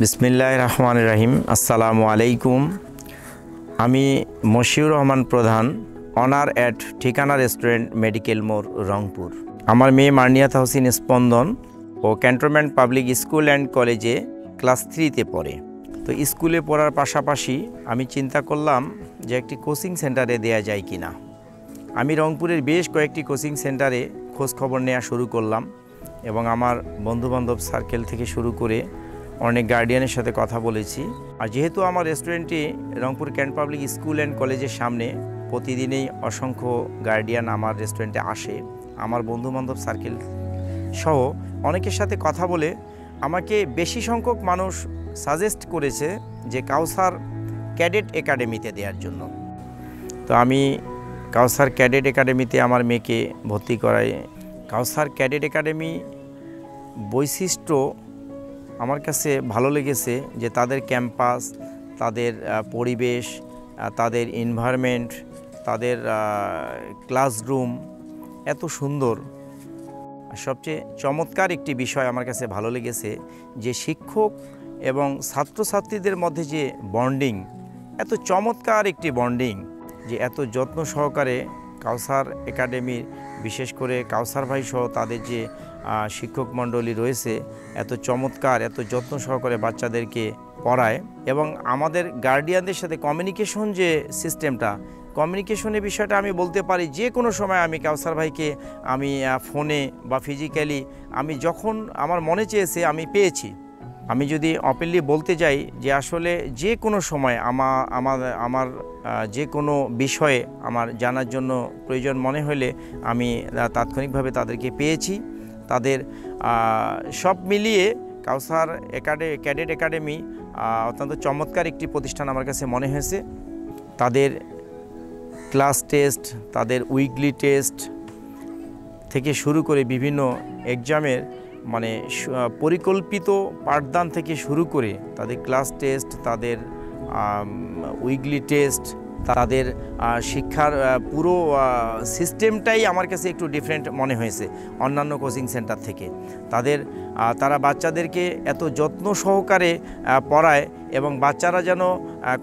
বিসমিল্লাহির রহমানির রহিম। আসসালামু আলাইকুম। আমি মশিউর রহমান প্রধান, অনার অ্যাট ঠিকানা রেস্টুরেন্ট, মেডিকেল মোড়, রংপুর। আমার মেয়ে মার্নিয়া তাহসিন স্পন্দন ও ক্যান্টনমেন্ট পাবলিক স্কুল অ্যান্ড কলেজে ক্লাস 3-তে পড়ে। তো স্কুলে পড়ার পাশাপাশি আমি চিন্তা করলাম যে একটি কোচিং সেন্টারে দেয়া যায় কি না। আমি রংপুরের বেশ কয়েকটি কোচিং সেন্টারে খোঁজ খবর নেওয়া শুরু করলাম এবং আমার বন্ধুবান্ধব সার্কেল থেকে শুরু করে অনেক গার্ডিয়ানের সাথে কথা বলেছি। আর যেহেতু আমার রেস্টুরেন্টটি Rangpur cant public school and কলেজের সামনে, প্রতিদিনেই অসংখ্য গার্ডিয়ান আমার রেস্টুরেন্টে আসে। আমার বন্ধুবান্ধব সার্কেল সহ অনেকের সাথে কথা বলে আমাকে বেশি সংখ্যক মানুষ সাজেস্ট করেছে যে কাউসার ক্যাডেট একাডেমিতে দেওয়ার জন্য। তো আমি কাউসার ক্যাডেট একাডেমিতে আমার মেয়েকে ভর্তি করাই। কাউসার ক্যাডেট একাডেমি বৈশিষ্ট্য আমার কাছে ভালো লেগেছে যে তাদের ক্যাম্পাস, তাদের পরিবেশ, তাদের এনভায়রনমেন্ট, তাদের ক্লাসরুম এত সুন্দর। সবচেয়ে চমৎকার একটি বিষয় আমার কাছে ভালো লেগেছে যে শিক্ষক এবং ছাত্রছাত্রীদের মধ্যে যে বন্ডিং, এত চমৎকার একটি বন্ডিং, যে এত যত্ন সহকারে কাউসার একাডেমির, বিশেষ করে কাউসার ভাই সহ তাদের যে শিক্ষক মণ্ডলী রয়েছে, এত চমৎকার, এত যত্ন সহকারে বাচ্চাদেরকে পড়ায়। এবং আমাদের গার্ডিয়ানদের সাথে কমিউনিকেশন যে সিস্টেমটা, কমিউনিকেশনের বিষয়টা আমি বলতে পারি যে কোনো সময় আমি কাউসার ভাইকে আমি ফোনে বা ফিজিক্যালি আমি যখন আমার মনে চেয়েছে আমি পেয়েছি। আমি যদি ওপেনলি বলতে যাই যে আসলে যে কোনো সময় আমার যে কোনো বিষয়ে আমার জানার জন্য প্রয়োজন মনে হলে আমি তাৎক্ষণিকভাবে তাদেরকে পেয়েছি। তাদের সব মিলিয়ে কাউসার ক্যাডেট একাডেমি অত্যন্ত চমৎকার একটি প্রতিষ্ঠান আমার কাছে মনে হয়েছে। তাদের ক্লাস টেস্ট, তাদের উইকলি টেস্ট থেকে শুরু করে বিভিন্ন এক্সামের মানে পরিকল্পিত পাঠদান থেকে শুরু করে তাদের ক্লাস টেস্ট, তাদের উইকলি টেস্ট, তাদের শিক্ষার পুরো সিস্টেমটাই আমার কাছে একটু ডিফারেন্ট মনে হয়েছে অন্যান্য কোচিং সেন্টার থেকে। তারা বাচ্চাদেরকে এত যত্ন সহকারে পড়ায় এবং বাচ্চারা যেন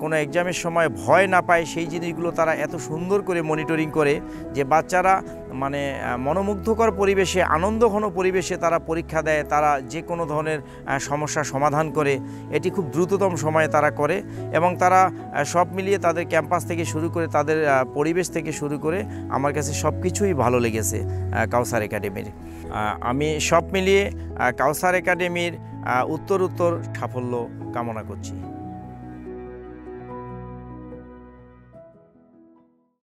কোনো এক্সামের সময় ভয় না পায়, সেই জিনিসগুলো তারা এত সুন্দর করে মনিটরিং করে যে বাচ্চারা মানে মনোমুগ্ধকর পরিবেশে, আনন্দঘন পরিবেশে তারা পরীক্ষা দেয়, তারা যে কোনো ধরনের সমস্যার সমাধান করে, এটি খুব দ্রুততম সময়ে তারা করে। এবং তারা সব মিলিয়ে তাদের ক্যাম্পাস থেকে শুরু করে তাদের পরিবেশ থেকে শুরু করে আমার কাছে সব কিছুই ভালো লেগেছে কাউসার একাডেমির। আমি সব মিলিয়ে কাউসার একাডেমির উত্তর সাফল্য কামনা করছি।